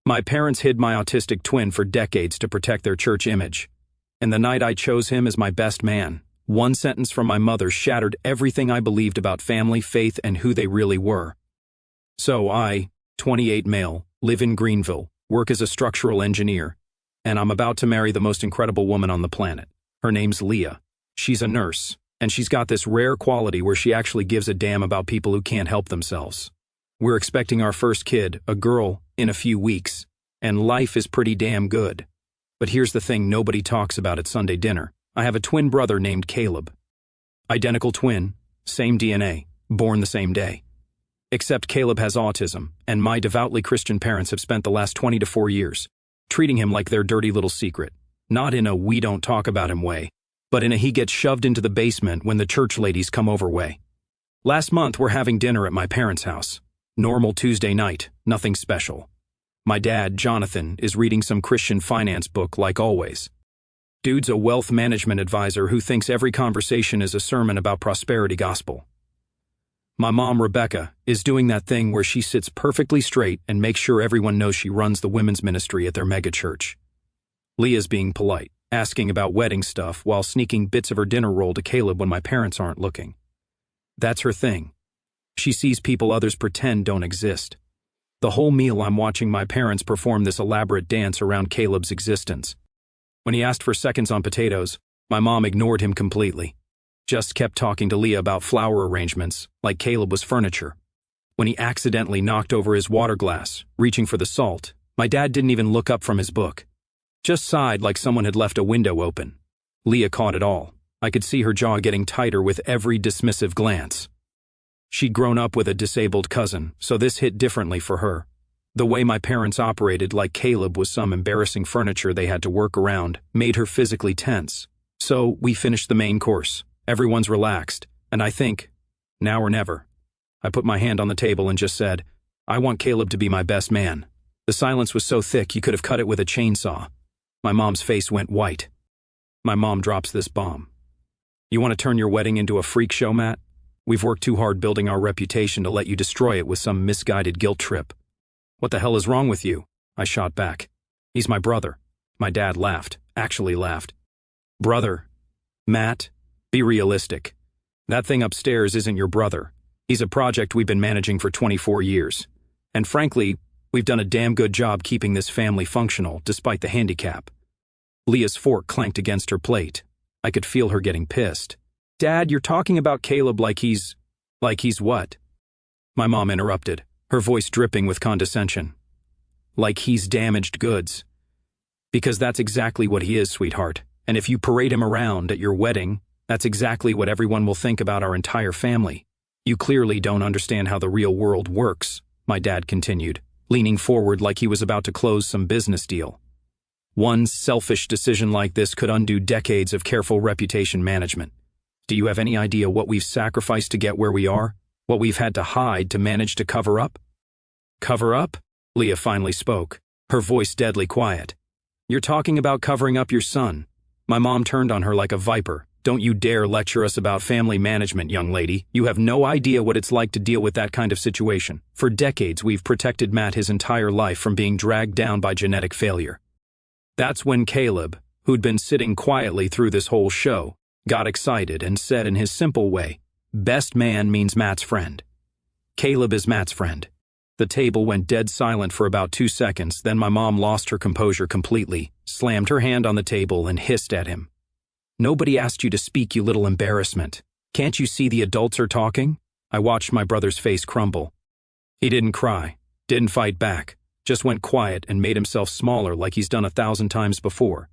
My parents hid my autistic twin for decades to protect their church image. And the night I chose him as my best man, one sentence from my mother shattered everything I believed about family, faith, and who they really were. So I, 28 male, live in Greenville, work as a structural engineer, and I'm about to marry the most incredible woman on the planet. Her name's Leah. She's a nurse, and she's got this rare quality where she actually gives a damn about people who can't help themselves. We're expecting our first kid, a girl, in a few weeks, and life is pretty damn good. But here's the thing nobody talks about at Sunday dinner. I have a twin brother named Caleb. Identical twin, same DNA, born the same day. Except Caleb has autism, and my devoutly Christian parents have spent the last 24 years treating him like their dirty little secret. Not in a we don't talk about him way, but in a he gets shoved into the basement when the church ladies come over way. Last month we're having dinner at my parents' house. Normal Tuesday night, nothing special. My dad, Jonathan, is reading some Christian finance book like always. Dude's a wealth management advisor who thinks every conversation is a sermon about prosperity gospel. My mom, Rebecca, is doing that thing where she sits perfectly straight and makes sure everyone knows she runs the women's ministry at their megachurch. Leah's being polite, asking about wedding stuff while sneaking bits of her dinner roll to Caleb when my parents aren't looking. That's her thing. She sees people others pretend don't exist. The whole meal I'm watching my parents perform this elaborate dance around Caleb's existence. When he asked for seconds on potatoes, my mom ignored him completely. Just kept talking to Leah about flower arrangements, like Caleb was furniture. When he accidentally knocked over his water glass, reaching for the salt, my dad didn't even look up from his book. Just sighed like someone had left a window open. Leah caught it all. I could see her jaw getting tighter with every dismissive glance. She'd grown up with a disabled cousin, so this hit differently for her. The way my parents operated like Caleb was some embarrassing furniture they had to work around made her physically tense. So we finished the main course. Everyone's relaxed, and I think, now or never. I put my hand on the table and just said, I want Caleb to be my best man. The silence was so thick you could have cut it with a chainsaw. My mom's face went white. My mom drops this bomb. You want to turn your wedding into a freak show, Matt? We've worked too hard building our reputation to let you destroy it with some misguided guilt trip. What the hell is wrong with you? I shot back. He's my brother. My dad laughed, actually laughed. Brother. Matt, be realistic. That thing upstairs isn't your brother. He's a project we've been managing for 24 years. And frankly, we've done a damn good job keeping this family functional despite the handicap. Leah's fork clanked against her plate. I could feel her getting pissed. Dad, you're talking about Caleb like he's what? My mom interrupted, her voice dripping with condescension. Like he's damaged goods. Because that's exactly what he is, sweetheart. And if you parade him around at your wedding, that's exactly what everyone will think about our entire family. You clearly don't understand how the real world works, my dad continued, leaning forward like he was about to close some business deal. One selfish decision like this could undo decades of careful reputation management. Do you have any idea what we've sacrificed to get where we are? What we've had to hide to manage to cover up? Cover up? Leah finally spoke, her voice deadly quiet. You're talking about covering up your son. My mom turned on her like a viper. Don't you dare lecture us about family management, young lady. You have no idea what it's like to deal with that kind of situation. For decades, we've protected Matt his entire life from being dragged down by genetic failure. That's when Caleb, who'd been sitting quietly through this whole show, got excited and said in his simple way, best man means Matt's friend. Caleb is Matt's friend. The table went dead silent for about 2 seconds, then my mom lost her composure completely, slammed her hand on the table and hissed at him. Nobody asked you to speak, you little embarrassment. Can't you see the adults are talking? I watched my brother's face crumble. He didn't cry, didn't fight back, just went quiet and made himself smaller like he's done 1,000 times before.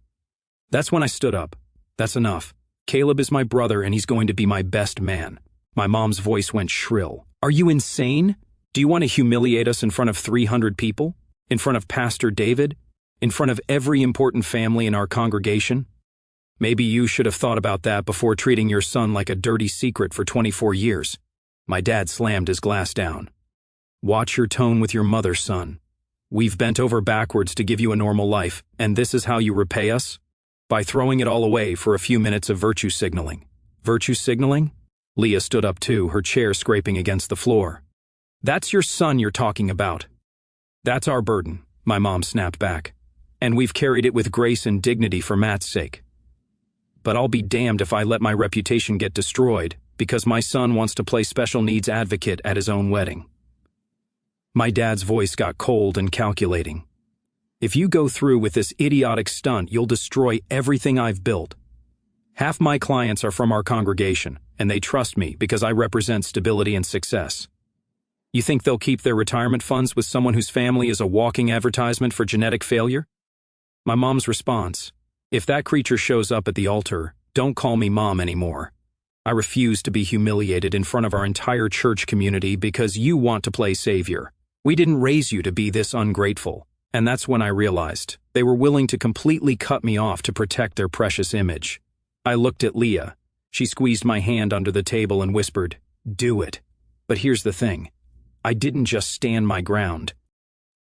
That's when I stood up. That's enough. Caleb is my brother and he's going to be my best man. My mom's voice went shrill. Are you insane? Do you want to humiliate us in front of 300 people? In front of Pastor David? In front of every important family in our congregation? Maybe you should have thought about that before treating your son like a dirty secret for 24 years. My dad slammed his glass down. Watch your tone with your mother, son. We've bent over backwards to give you a normal life, and this is how you repay us? By throwing it all away for a few minutes of virtue signaling. Virtue signaling? Leah stood up too, her chair scraping against the floor. That's your son you're talking about. That's our burden. my mom snapped back. "And we've carried it with grace and dignity for Matt's sake. But I'll be damned if I let my reputation get destroyed because my son wants to play special needs advocate at his own wedding." My dad's voice got cold and calculating. "If you go through with this idiotic stunt, you'll destroy everything I've built. Half my clients are from our congregation, and they trust me because I represent stability and success. You think they'll keep their retirement funds with someone whose family is a walking advertisement for genetic failure?" My mom's response: "If that creature shows up at the altar, don't call me mom anymore. I refuse to be humiliated in front of our entire church community because you want to play savior. We didn't raise you to be this ungrateful." And that's when I realized they were willing to completely cut me off to protect their precious image. I looked at Leah. She squeezed my hand under the table and whispered, "Do it." But here's the thing. I didn't just stand my ground.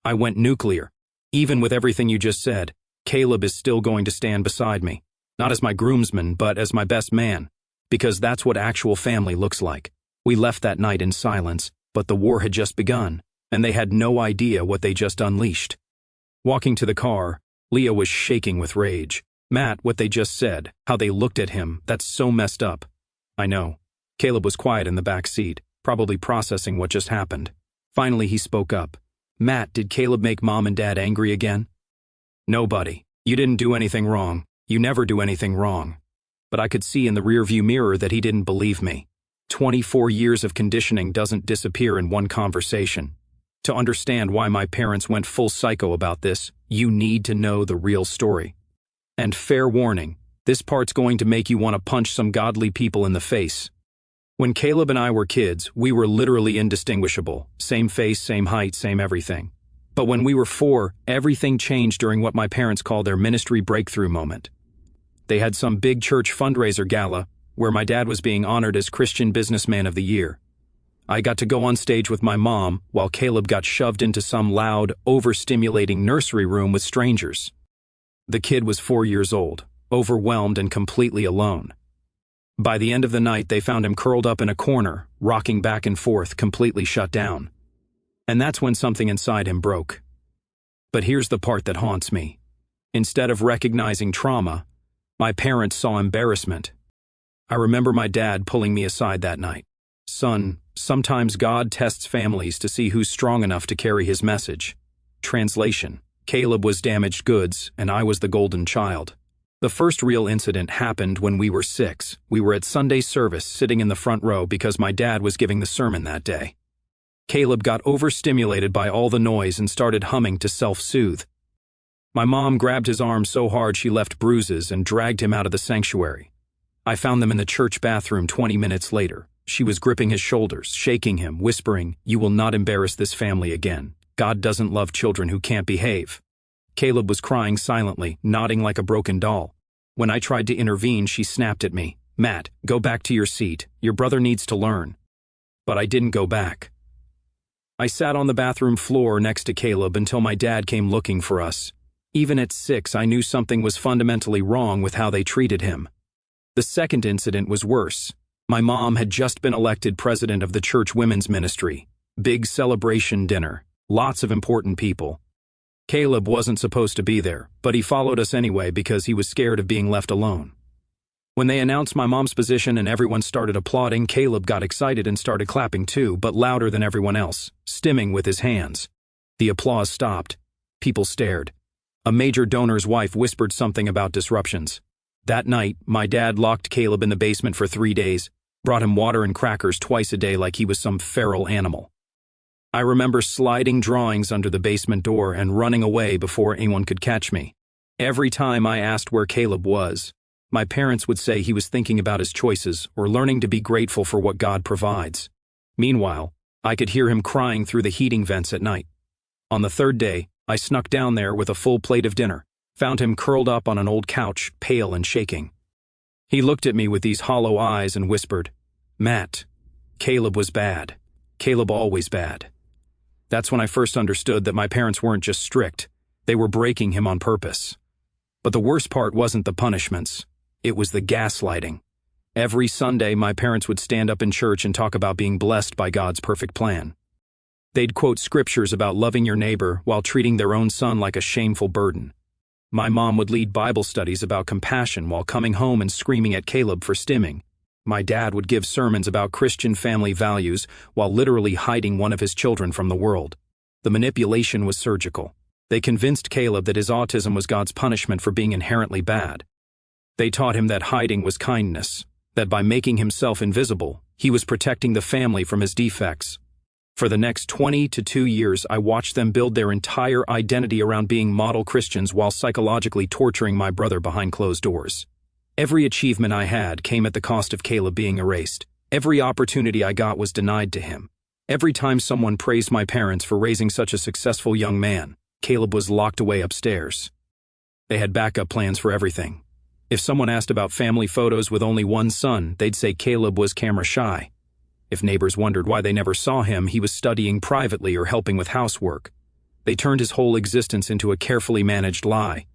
I went nuclear. Even with everything you just said, Caleb is still going to stand beside me. Not as my groomsman, but as my best man. Because that's what actual family looks like. We left that night in silence, but the war had just begun, and they had no idea what they just unleashed. Walking to the car, Leah was shaking with rage. "Matt, what they just said, how they looked at him, that's so messed up." I know. Caleb was quiet in the back seat, probably processing what just happened. Finally, he spoke up. "Matt, did Caleb make Mom and Dad angry again?" "No, buddy. You didn't do anything wrong. You never do anything wrong." But I could see in the rearview mirror that he didn't believe me. 24 years of conditioning doesn't disappear in one conversation. To understand why my parents went full psycho about this, you need to know the real story. And fair warning, this part's going to make you want to punch some godly people in the face. When Caleb and I were kids, we were literally indistinguishable. Same face, same height, same everything. But when we were 4, everything changed during what my parents call their ministry breakthrough moment. They had some big church fundraiser gala where my dad was being honored as Christian Businessman of the Year. I got to go on stage with my mom while Caleb got shoved into some loud, overstimulating nursery room with strangers. The kid was 4 years old, overwhelmed and completely alone. By the end of the night, they found him curled up in a corner, rocking back and forth, completely shut down. And that's when something inside him broke. But here's the part that haunts me. Instead of recognizing trauma, my parents saw embarrassment. I remember my dad pulling me aside that night. "Son, sometimes God tests families to see who's strong enough to carry his message." Translation: Caleb was damaged goods, and I was the golden child. The first real incident happened when we were 6. We were at Sunday service, sitting in the front row because my dad was giving the sermon that day. Caleb got overstimulated by all the noise and started humming to self-soothe. My mom grabbed his arm so hard she left bruises and dragged him out of the sanctuary. I found them in the church bathroom 20 minutes later. She was gripping his shoulders, shaking him, whispering, "You will not embarrass this family again. God doesn't love children who can't behave." Caleb was crying silently, nodding like a broken doll. When I tried to intervene, she snapped at me. "Matt, go back to your seat. Your brother needs to learn." But I didn't go back. I sat on the bathroom floor next to Caleb until my dad came looking for us. Even at 6, I knew something was fundamentally wrong with how they treated him. The second incident was worse. My mom had just been elected president of the church women's ministry. Big celebration dinner. Lots of important people. Caleb wasn't supposed to be there, but he followed us anyway because he was scared of being left alone. When they announced my mom's position and everyone started applauding, Caleb got excited and started clapping too, but louder than everyone else, stimming with his hands. The applause stopped. People stared. A major donor's wife whispered something about disruptions. That night, my dad locked Caleb in the basement for 3 days, brought him water and crackers twice a day like he was some feral animal. I remember sliding drawings under the basement door and running away before anyone could catch me. Every time I asked where Caleb was, my parents would say he was thinking about his choices or learning to be grateful for what God provides. Meanwhile, I could hear him crying through the heating vents at night. On the 3rd day, I snuck down there with a full plate of dinner, found him curled up on an old couch, pale and shaking. He looked at me with these hollow eyes and whispered, "Matt, Caleb was bad. Caleb always bad." That's when I first understood that my parents weren't just strict, they were breaking him on purpose. But the worst part wasn't the punishments, it was the gaslighting. Every Sunday, my parents would stand up in church and talk about being blessed by God's perfect plan. They'd quote scriptures about loving your neighbor while treating their own son like a shameful burden. My mom would lead Bible studies about compassion while coming home and screaming at Caleb for stimming. My dad would give sermons about Christian family values while literally hiding one of his children from the world. The manipulation was surgical. They convinced Caleb that his autism was God's punishment for being inherently bad. They taught him that hiding was kindness, that by making himself invisible, he was protecting the family from his defects. For the next 22 years, I watched them build their entire identity around being model Christians while psychologically torturing my brother behind closed doors. Every achievement I had came at the cost of Caleb being erased. Every opportunity I got was denied to him. Every time someone praised my parents for raising such a successful young man, Caleb was locked away upstairs. They had backup plans for everything. If someone asked about family photos with only one son, they'd say Caleb was camera shy. If neighbors wondered why they never saw him, he was studying privately or helping with housework. They turned his whole existence into a carefully managed lie.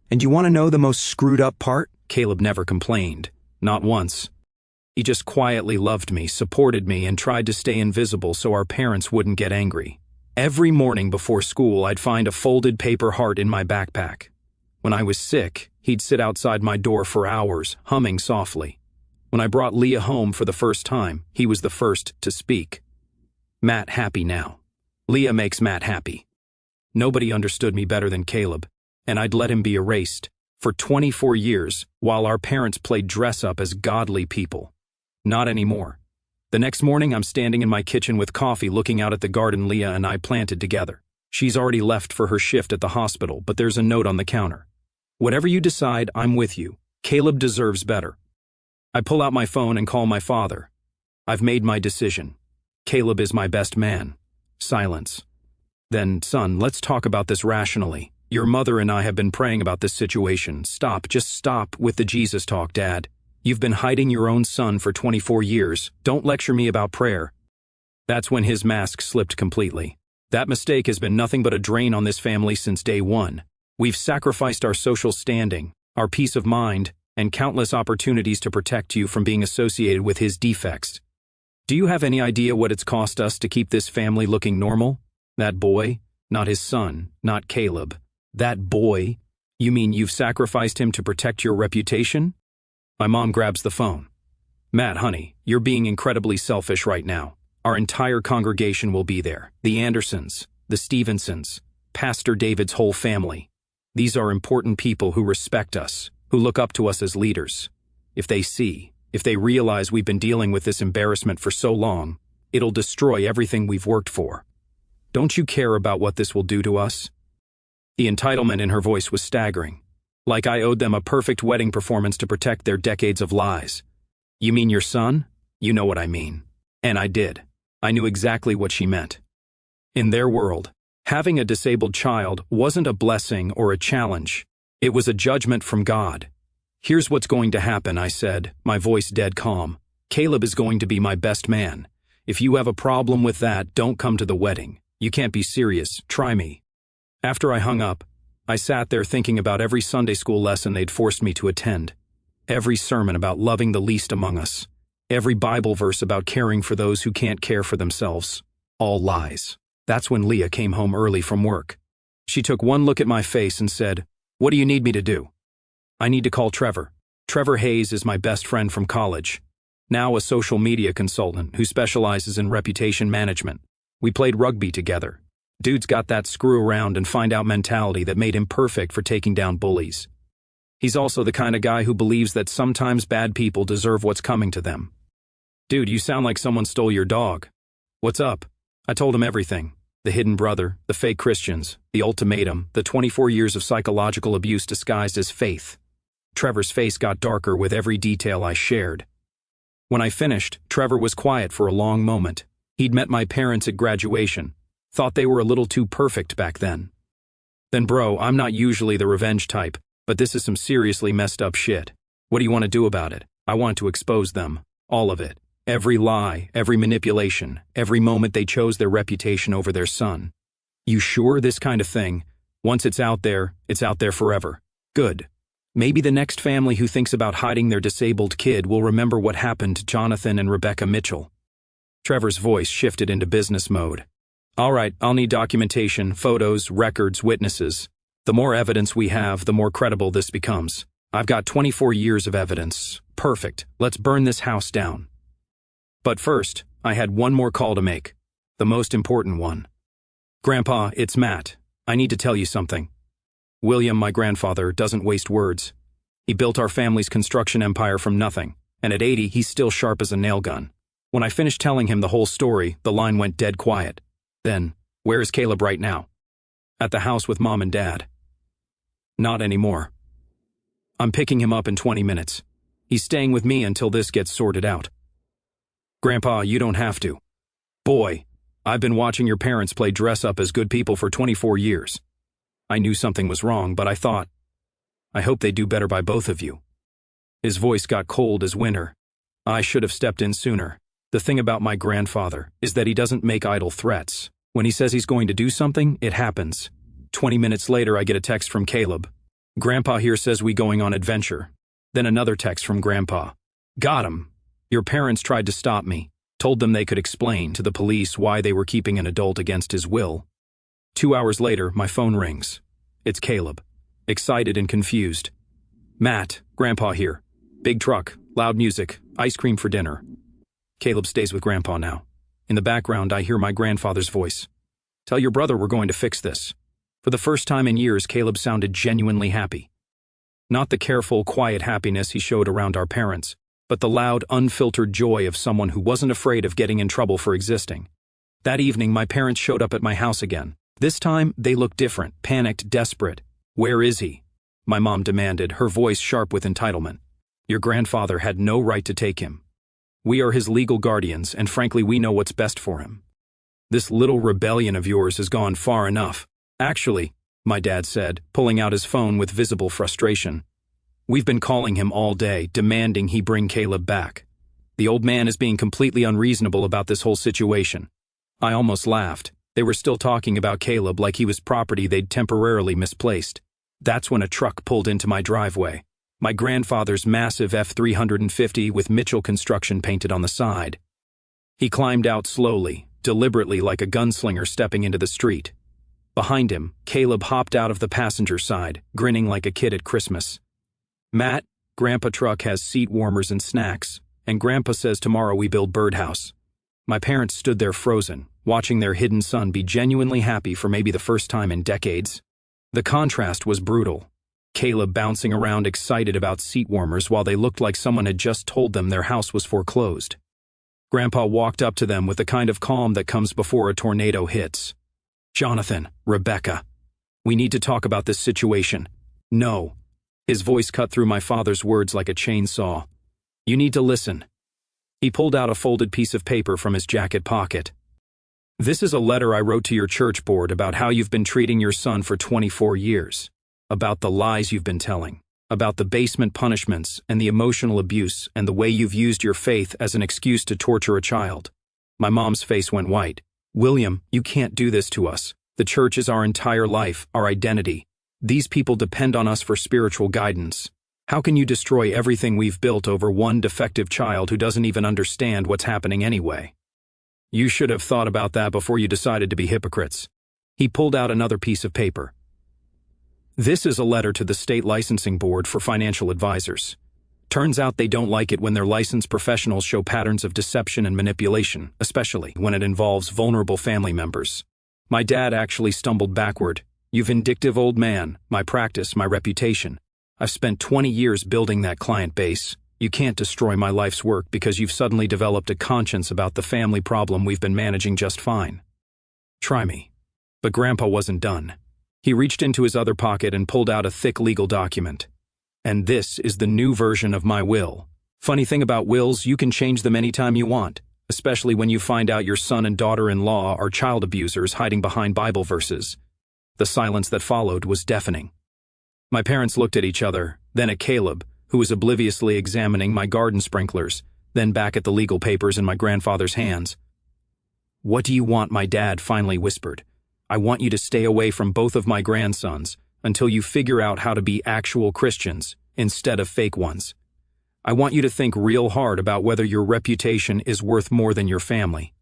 And you want to know the most screwed up part? Caleb never complained. Not once. He just quietly loved me, supported me, and tried to stay invisible so our parents wouldn't get angry. Every morning before school, I'd find a folded paper heart in my backpack. When I was sick, he'd sit outside my door for hours, humming softly. When I brought Leah home for the first time, he was the first to speak. Matt happy now. Leah makes Matt happy. Nobody understood me better than Caleb, and I'd let him be erased for 24 years while our parents played dress-up as godly people. Not anymore. The next morning, I'm standing in my kitchen with coffee looking out at the garden Leah and I planted together. She's already left for her shift at the hospital, but there's a note on the counter. Whatever you decide, I'm with you. Caleb deserves better. I pull out my phone and call my father. I've made my decision. Caleb is my best man. Silence. Then, son, let's talk about this rationally. Your mother and I have been praying about this situation. Stop, just stop with the Jesus talk, Dad. You've been hiding your own son for 24 years. Don't lecture me about prayer. That's when his mask slipped completely. That mistake has been nothing but a drain on this family since day one. We've sacrificed our social standing, our peace of mind, and countless opportunities to protect you from being associated with his defects. Do you have any idea what it's cost us to keep this family looking normal? That boy, not his son, not Caleb. That boy? You mean you've sacrificed him to protect your reputation? My mom grabs the phone. Matt, honey, you're being incredibly selfish right now. Our entire congregation will be there. The Andersons, the Stevensons, Pastor David's whole family. These are important people who respect us, who look up to us as leaders. If they realize we've been dealing with this embarrassment for so long, it'll destroy everything we've worked for. Don't you care about what this will do to us? The entitlement in her voice was staggering, like I owed them a perfect wedding performance to protect their decades of lies. You mean your son? You know what I mean. And I did. I knew exactly what she meant. In their world, having a disabled child wasn't a blessing or a challenge. It was a judgment from God. Here's what's going to happen, I said, my voice dead calm. Caleb is going to be my best man. If you have a problem with that, don't come to the wedding. You can't be serious. Try me. After I hung up, I sat there thinking about every Sunday school lesson they'd forced me to attend. Every sermon about loving the least among us. Every Bible verse about caring for those who can't care for themselves. All lies. That's when Leah came home early from work. She took one look at my face and said, "What do you need me to do?" "I need to call Trevor. Trevor Hayes is my best friend from college. Now a social media consultant who specializes in reputation management. We played rugby together. Dude's got that screw around and find out mentality that made him perfect for taking down bullies. He's also the kind of guy who believes that sometimes bad people deserve what's coming to them." "Dude, you sound like someone stole your dog. What's up?" I told him everything. The hidden brother, the fake Christians, the ultimatum, the 24 years of psychological abuse disguised as faith. Trevor's face got darker with every detail I shared. When I finished, Trevor was quiet for a long moment. He'd met my parents at graduation, thought they were a little too perfect back then. "Then bro, I'm not usually the revenge type, but this is some seriously messed up shit. What do you want to do about it?" I want to expose them. All of it. Every lie, every manipulation, every moment they chose their reputation over their son. "You sure this kind of thing? Once it's out there forever." "Good. Maybe the next family who thinks about hiding their disabled kid will remember what happened to Jonathan and Rebecca Mitchell." Trevor's voice shifted into business mode. All right, I'll need documentation, photos, records, witnesses. The more evidence we have, the more credible this becomes. I've got 24 years of evidence. Perfect. Let's burn this house down. But first, I had one more call to make. The most important one. Grandpa, it's Matt. I need to tell you something. William, my grandfather, doesn't waste words. He built our family's construction empire from nothing, and at 80, he's still sharp as a nail gun. When I finished telling him the whole story, the line went dead quiet. Then, where is Caleb right now? At the house with Mom and Dad. Not anymore. I'm picking him up in 20 minutes. He's staying with me until this gets sorted out. Grandpa, you don't have to. Boy, I've been watching your parents play dress-up as good people for 24 years. I knew something was wrong, but I thought, I hope they do better by both of you. His voice got cold as winter. I should have stepped in sooner. The thing about my grandfather is that he doesn't make idle threats. When he says he's going to do something, it happens. 20 minutes later, I get a text from Caleb. Grandpa here says we going on adventure. Then another text from Grandpa. Got him. Your parents tried to stop me. Told them they could explain to the police why they were keeping an adult against his will. 2 hours later, my phone rings. It's Caleb. Excited and confused. Matt, Grandpa here. Big truck, loud music, ice cream for dinner. Caleb stays with Grandpa now. In the background, I hear my grandfather's voice. Tell your brother we're going to fix this. For the first time in years, Caleb sounded genuinely happy. Not the careful, quiet happiness he showed around our parents, but the loud, unfiltered joy of someone who wasn't afraid of getting in trouble for existing. That evening, my parents showed up at my house again. This time, they looked different, panicked, desperate. Where is he? My mom demanded, her voice sharp with entitlement. Your grandfather had no right to take him. We are his legal guardians, and frankly, we know what's best for him. This little rebellion of yours has gone far enough. Actually, my dad said, pulling out his phone with visible frustration. We've been calling him all day, demanding he bring Caleb back. The old man is being completely unreasonable about this whole situation. I almost laughed. They were still talking about Caleb like he was property they'd temporarily misplaced. That's when a truck pulled into my driveway. My grandfather's massive F-350 with Mitchell Construction painted on the side. He climbed out slowly, deliberately like a gunslinger stepping into the street. Behind him, Caleb hopped out of the passenger side, grinning like a kid at Christmas. Matt, Grandpa truck has seat warmers and snacks, and Grandpa says tomorrow we build birdhouse. My parents stood there frozen, watching their hidden son be genuinely happy for maybe the first time in decades. The contrast was brutal. Caleb bouncing around excited about seat warmers while they looked like someone had just told them their house was foreclosed. Grandpa walked up to them with the kind of calm that comes before a tornado hits. Jonathan, Rebecca, we need to talk about this situation. No. His voice cut through my father's words like a chainsaw. You need to listen. He pulled out a folded piece of paper from his jacket pocket. This is a letter I wrote to your church board about how you've been treating your son for 24 years. About the lies you've been telling. About the basement punishments and the emotional abuse and the way you've used your faith as an excuse to torture a child. My mom's face went white. William, you can't do this to us. The church is our entire life, our identity. These people depend on us for spiritual guidance. How can you destroy everything we've built over one defective child who doesn't even understand what's happening anyway? You should have thought about that before you decided to be hypocrites. He pulled out another piece of paper. This is a letter to the state licensing board for financial advisors. Turns out they don't like it when their licensed professionals show patterns of deception and manipulation, especially when it involves vulnerable family members. My dad actually stumbled backward. You vindictive old man, my practice, my reputation. I've spent 20 years building that client base. You can't destroy my life's work because you've suddenly developed a conscience about the family problem we've been managing just fine. Try me. But Grandpa wasn't done. He reached into his other pocket and pulled out a thick legal document. And this is the new version of my will. Funny thing about wills, you can change them anytime you want, especially when you find out your son and daughter-in-law are child abusers hiding behind Bible verses. The silence that followed was deafening. My parents looked at each other, then at Caleb, who was obliviously examining my garden sprinklers, then back at the legal papers in my grandfather's hands. What do you want, my dad finally whispered. I want you to stay away from both of my grandsons until you figure out how to be actual Christians instead of fake ones. I want you to think real hard about whether your reputation is worth more than your family.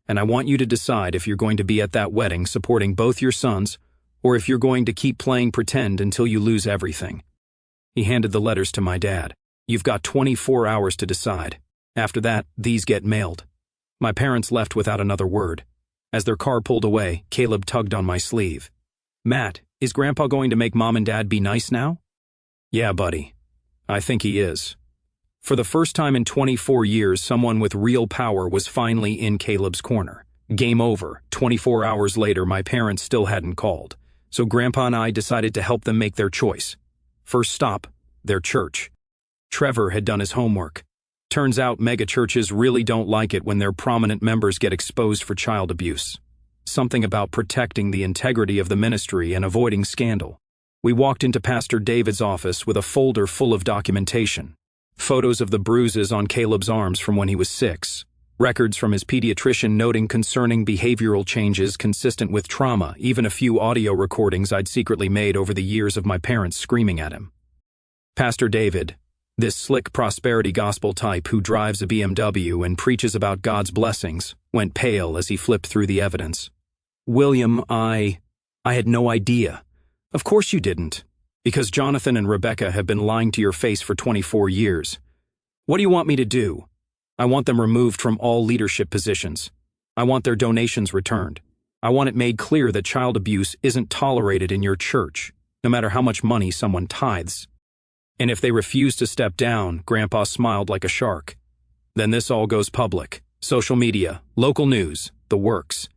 and I want you to decide if you're going to be at that wedding supporting both your sons or if you're going to keep playing pretend until you lose everything." He handed the letters to my dad. "You've got 24 hours to decide. After that, these get mailed." My parents left without another word. As their car pulled away, Caleb tugged on my sleeve. "Matt, is Grandpa going to make Mom and Dad be nice now?" "Yeah, buddy. I think he is." For the first time in 24 years, someone with real power was finally in Caleb's corner. Game over. 24 hours later, my parents still hadn't called. So Grandpa and I decided to help them make their choice. First stop, their church. Trevor had done his homework. Turns out megachurches really don't like it when their prominent members get exposed for child abuse. Something about protecting the integrity of the ministry and avoiding scandal. We walked into Pastor David's office with a folder full of documentation. Photos of the bruises on Caleb's arms from when he was 6. Records from his pediatrician noting concerning behavioral changes consistent with trauma, even a few audio recordings I'd secretly made over the years of my parents screaming at him. Pastor David, this slick prosperity gospel type who drives a BMW and preaches about God's blessings, went pale as he flipped through the evidence. "William, I had no idea." "Of course you didn't, because Jonathan and Rebecca have been lying to your face for 24 years. What do you want me to do? I want them removed from all leadership positions. I want their donations returned. I want it made clear that child abuse isn't tolerated in your church, no matter how much money someone tithes." And if they refuse to step down, Grandpa smiled like a shark. "Then this all goes public. Social media, local news, the works.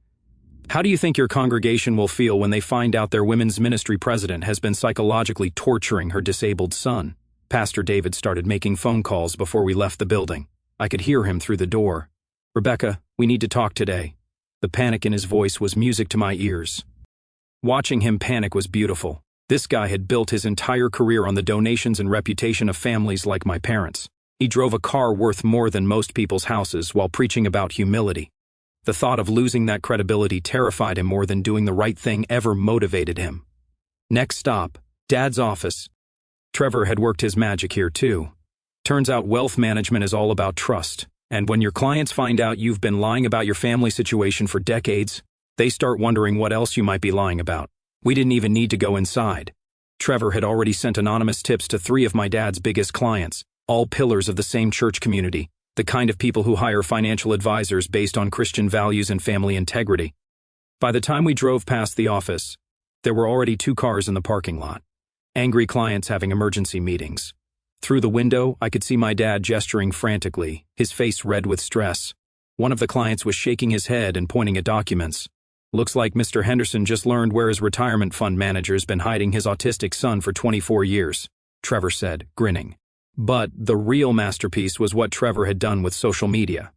How do you think your congregation will feel when they find out their women's ministry president has been psychologically torturing her disabled son?" Pastor David started making phone calls before we left the building. I could hear him through the door. "Rebecca, we need to talk today." The panic in his voice was music to my ears. Watching him panic was beautiful. This guy had built his entire career on the donations and reputation of families like my parents. He drove a car worth more than most people's houses while preaching about humility. The thought of losing that credibility terrified him more than doing the right thing ever motivated him. Next stop, Dad's office. Trevor had worked his magic here too. Turns out wealth management is all about trust, and when your clients find out you've been lying about your family situation for decades, they start wondering what else you might be lying about. We didn't even need to go inside. Trevor had already sent anonymous tips to 3 of my dad's biggest clients, all pillars of the same church community, the kind of people who hire financial advisors based on Christian values and family integrity. By the time we drove past the office, there were already 2 cars in the parking lot. Angry clients having emergency meetings. Through the window, I could see my dad gesturing frantically, his face red with stress. One of the clients was shaking his head and pointing at documents. "Looks like Mr. Henderson just learned where his retirement fund manager's been hiding his autistic son for 24 years, Trevor said, grinning. But the real masterpiece was what Trevor had done with social media.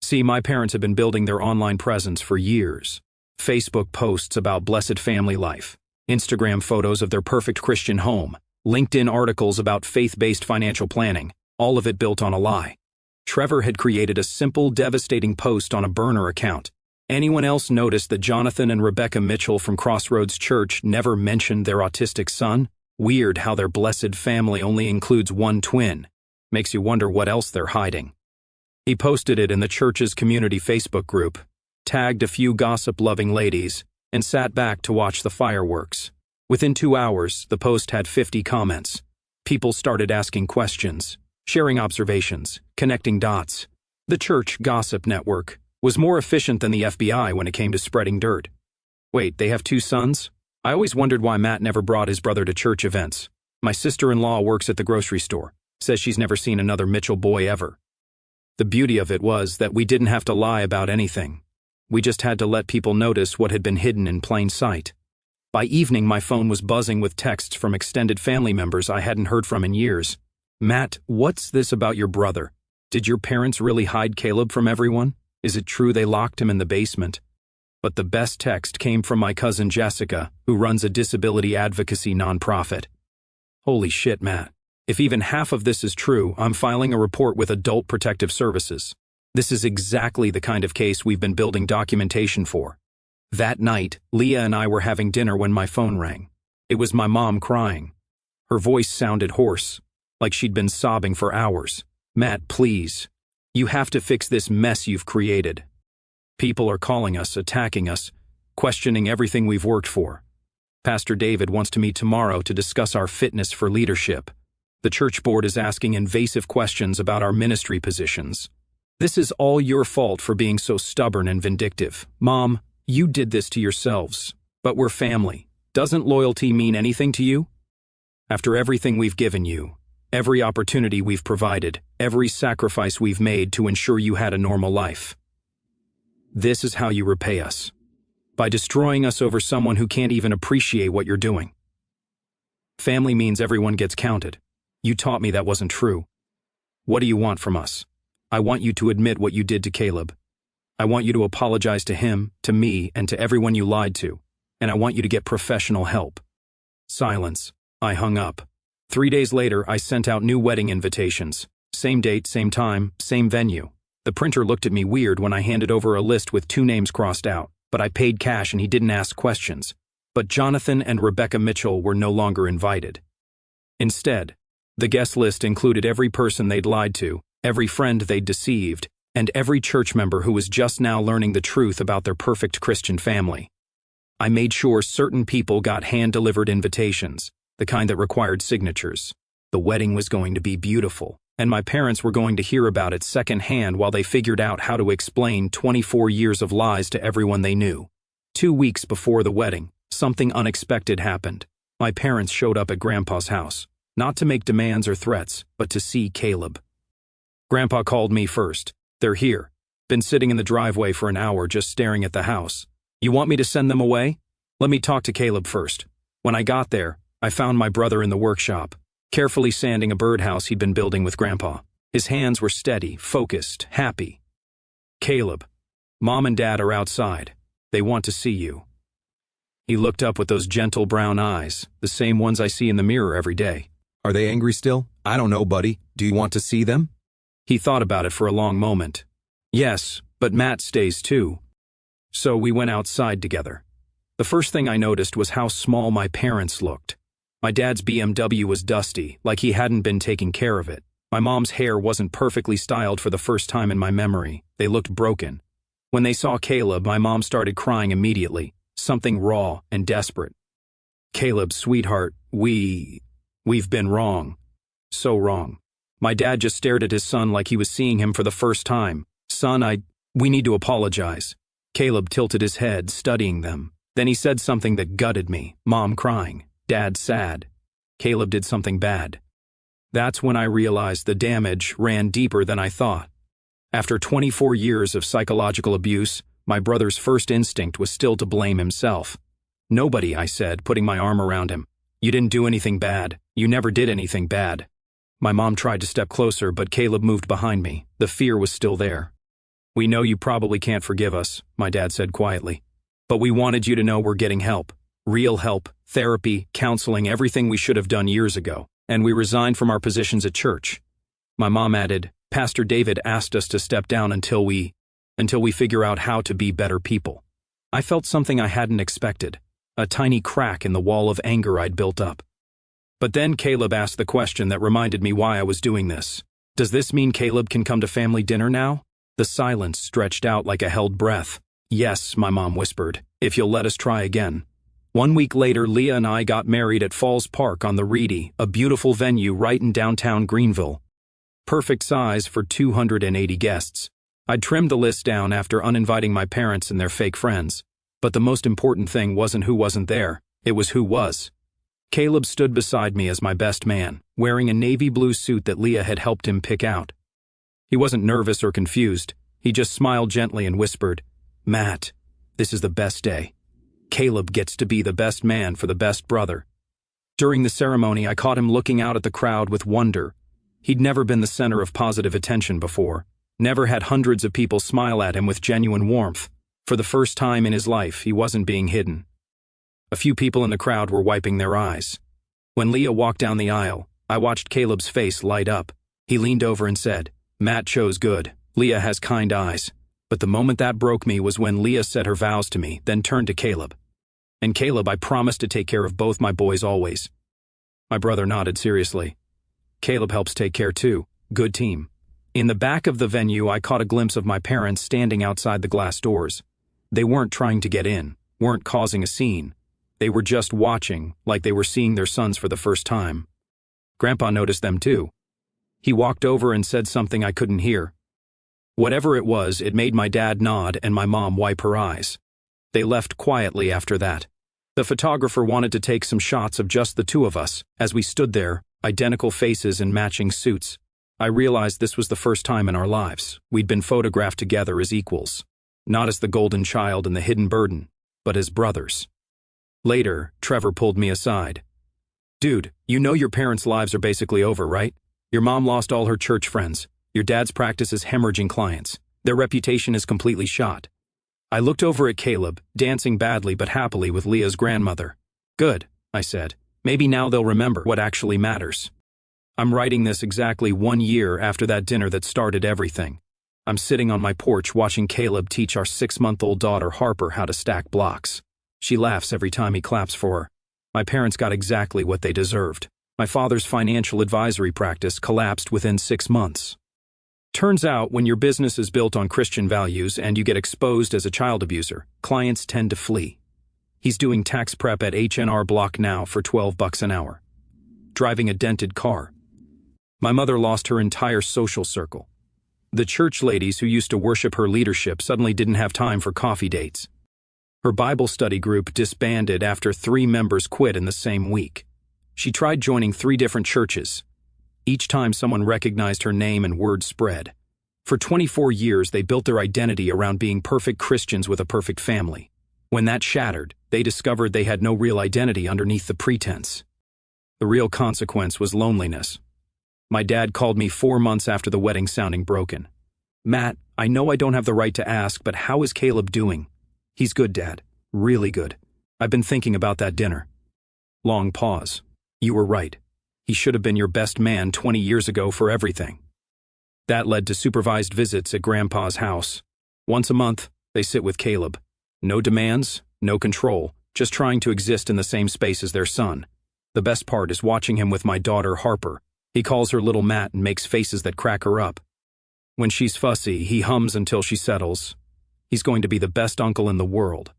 See, my parents had been building their online presence for years. Facebook posts about blessed family life, Instagram photos of their perfect Christian home, LinkedIn articles about faith-based financial planning, all of it built on a lie. Trevor had created a simple, devastating post on a burner account. Anyone else notice that Jonathan and Rebecca Mitchell from Crossroads Church never mentioned their autistic son? Weird how their blessed family only includes 1 twin. Makes you wonder what else they're hiding. He posted it in the church's community Facebook group, tagged a few gossip-loving ladies, and sat back to watch the fireworks. Within 2 hours, the post had 50 comments. People started asking questions, sharing observations, connecting dots. The church gossip network was more efficient than the FBI when it came to spreading dirt. Wait, they have 2 sons? I always wondered why Matt never brought his brother to church events. My sister-in-law works at the grocery store, says she's never seen another Mitchell boy ever. The beauty of it was that we didn't have to lie about anything. We just had to let people notice what had been hidden in plain sight. By evening, my phone was buzzing with texts from extended family members I hadn't heard from in years. "Matt, what's this about your brother? Did your parents really hide Caleb from everyone? Is it true they locked him in the basement?" But the best text came from my cousin Jessica, who runs a disability advocacy nonprofit. "Holy shit, Matt. If even half of this is true, I'm filing a report with Adult Protective Services. This is exactly the kind of case we've been building documentation for." That night, Leah and I were having dinner when my phone rang. It was my mom crying. Her voice sounded hoarse, like she'd been sobbing for hours. "Matt, please. You have to fix this mess you've created." People are calling us, attacking us, questioning everything we've worked for. Pastor David wants to meet tomorrow to discuss our fitness for leadership. The church board is asking invasive questions about our ministry positions. This is all your fault for being so stubborn and vindictive. Mom, you did this to yourselves. But we're family. Doesn't loyalty mean anything to you? After everything we've given you, every opportunity we've provided, every sacrifice we've made to ensure you had a normal life. This is how you repay us. By destroying us over someone who can't even appreciate what you're doing. Family means everyone gets counted. You taught me that wasn't true. What do you want from us? I want you to admit what you did to Caleb. I want you to apologize to him, to me, and to everyone you lied to. And I want you to get professional help. Silence. I hung up. 3 days later, I sent out new wedding invitations. Same date, same time, same venue. The printer looked at me weird when I handed over a list with 2 names crossed out, but I paid cash and he didn't ask questions. But Jonathan and Rebecca Mitchell were no longer invited. Instead, the guest list included every person they'd lied to, every friend they'd deceived, and every church member who was just now learning the truth about their perfect Christian family. I made sure certain people got hand-delivered invitations, the kind that required signatures. The wedding was going to be beautiful, and my parents were going to hear about it secondhand while they figured out how to explain 24 years of lies to everyone they knew. 2 weeks before the wedding, something unexpected happened. My parents showed up at Grandpa's house, not to make demands or threats, but to see Caleb. Grandpa called me first. They're here. Been sitting in the driveway for an hour just staring at the house. You want me to send them away? Let me talk to Caleb first. When I got there, I found my brother in the workshop, carefully sanding a birdhouse he'd been building with Grandpa. His hands were steady, focused, happy. Caleb, Mom and Dad are outside. They want to see you. He looked up with those gentle brown eyes, the same ones I see in the mirror every day. Are they angry still? I don't know, buddy. Do you want to see them? He thought about it for a long moment. Yes, but Matt stays too. So we went outside together. The first thing I noticed was how small my parents looked. My dad's BMW was dusty, like he hadn't been taking care of it. My mom's hair wasn't perfectly styled for the first time in my memory. They looked broken. When they saw Caleb, my mom started crying immediately, something raw and desperate. Caleb, sweetheart, we've been wrong. So wrong. My dad just stared at his son like he was seeing him for the first time. Son, we need to apologize. Caleb tilted his head, studying them. Then he said something that gutted me. Mom crying. Dad sad. Caleb did something bad. That's when I realized the damage ran deeper than I thought. After 24 years of psychological abuse, my brother's first instinct was still to blame himself. Nobody, I said, putting my arm around him. You didn't do anything bad. You never did anything bad. My mom tried to step closer, but Caleb moved behind me. The fear was still there. We know you probably can't forgive us, my dad said quietly. But we wanted you to know we're getting help. Real help, therapy, counseling, everything we should have done years ago. And we resigned from our positions at church. My mom added, Pastor David asked us to step down until we figure out how to be better people. I felt something I hadn't expected, a tiny crack in the wall of anger I'd built up. But then Caleb asked the question that reminded me why I was doing this. Does this mean Caleb can come to family dinner now? The silence stretched out like a held breath. Yes, my mom whispered, if you'll let us try again. 1 week later, Leah and I got married at Falls Park on the Reedy, a beautiful venue right in downtown Greenville. Perfect size for 280 guests. I'd trimmed the list down after uninviting my parents and their fake friends. But the most important thing wasn't who wasn't there, it was who was. Caleb stood beside me as my best man, wearing a navy blue suit that Leah had helped him pick out. He wasn't nervous or confused. He just smiled gently and whispered, Matt, this is the best day. Caleb gets to be the best man for the best brother. During the ceremony, I caught him looking out at the crowd with wonder. He'd never been the center of positive attention before, never had hundreds of people smile at him with genuine warmth. For the first time in his life, he wasn't being hidden. A few people in the crowd were wiping their eyes. When Leah walked down the aisle, I watched Caleb's face light up. He leaned over and said, Matt chose good. Leah has kind eyes. But the moment that broke me was when Leah said her vows to me, then turned to Caleb. And Caleb, I promised to take care of both my boys always. My brother nodded seriously. Caleb helps take care too. Good team. In the back of the venue, I caught a glimpse of my parents standing outside the glass doors. They weren't trying to get in, weren't causing a scene. They were just watching, like they were seeing their sons for the first time. Grandpa noticed them too. He walked over and said something I couldn't hear. Whatever it was, it made my dad nod and my mom wipe her eyes. They left quietly after that. The photographer wanted to take some shots of just the two of us, as we stood there, identical faces and matching suits. I realized this was the first time in our lives we'd been photographed together as equals. Not as the golden child and the hidden burden, but as brothers. Later, Trevor pulled me aside. "Dude, you know your parents' lives are basically over, right? Your mom lost all her church friends. Your dad's practice is hemorrhaging clients. Their reputation is completely shot." I looked over at Caleb, dancing badly but happily with Leah's grandmother. "Good," I said. "Maybe now they'll remember what actually matters." I'm writing this exactly 1 year after that dinner that started everything. I'm sitting on my porch watching Caleb teach our 6-month-old daughter Harper how to stack blocks. She laughs every time he claps for her. My parents got exactly what they deserved. My father's financial advisory practice collapsed within 6 months. Turns out, when your business is built on Christian values and you get exposed as a child abuser, clients tend to flee. He's doing tax prep at H&R Block now for $12 an hour. Driving a dented car. My mother lost her entire social circle. The church ladies who used to worship her leadership suddenly didn't have time for coffee dates. Her Bible study group disbanded after 3 members quit in the same week. She tried joining 3 different churches. Each time someone recognized her name and word spread. For 24 years, they built their identity around being perfect Christians with a perfect family. When that shattered, they discovered they had no real identity underneath the pretense. The real consequence was loneliness. My dad called me 4 months after the wedding sounding broken. "Matt, I know I don't have the right to ask, but how is Caleb doing?" "He's good, Dad. Really good. I've been thinking about that dinner." Long pause. "You were right. He should have been your best man 20 years ago for everything." That led to supervised visits at Grandpa's house. Once a month, they sit with Caleb. No demands, no control, just trying to exist in the same space as their son. The best part is watching him with my daughter Harper. He calls her Little Matt and makes faces that crack her up. When she's fussy, he hums until she settles. He's going to be the best uncle in the world.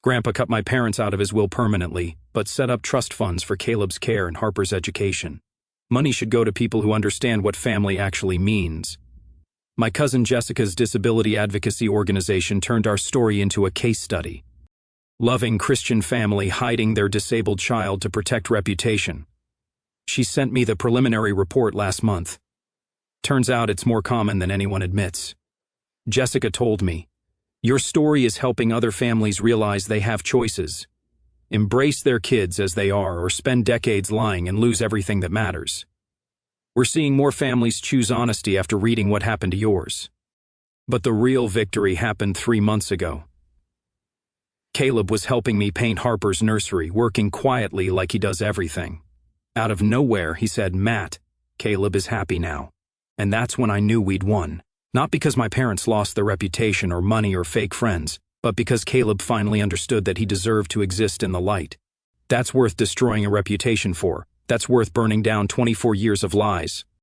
Grandpa cut my parents out of his will permanently, but set up trust funds for Caleb's care and Harper's education. Money should go to people who understand what family actually means. My cousin Jessica's disability advocacy organization turned our story into a case study. Loving Christian family hiding their disabled child to protect reputation. She sent me the preliminary report last month. Turns out it's more common than anyone admits. Jessica told me, "Your story is helping other families realize they have choices. Embrace their kids as they are or spend decades lying and lose everything that matters." We're seeing more families choose honesty after reading what happened to yours. But the real victory happened 3 months ago. Caleb was helping me paint Harper's nursery, working quietly like he does everything. Out of nowhere, he said, "Matt, Caleb is happy now." And that's when I knew we'd won. Not because my parents lost their reputation or money or fake friends, but because Caleb finally understood that he deserved to exist in the light. That's worth destroying a reputation for. That's worth burning down 24 years of lies.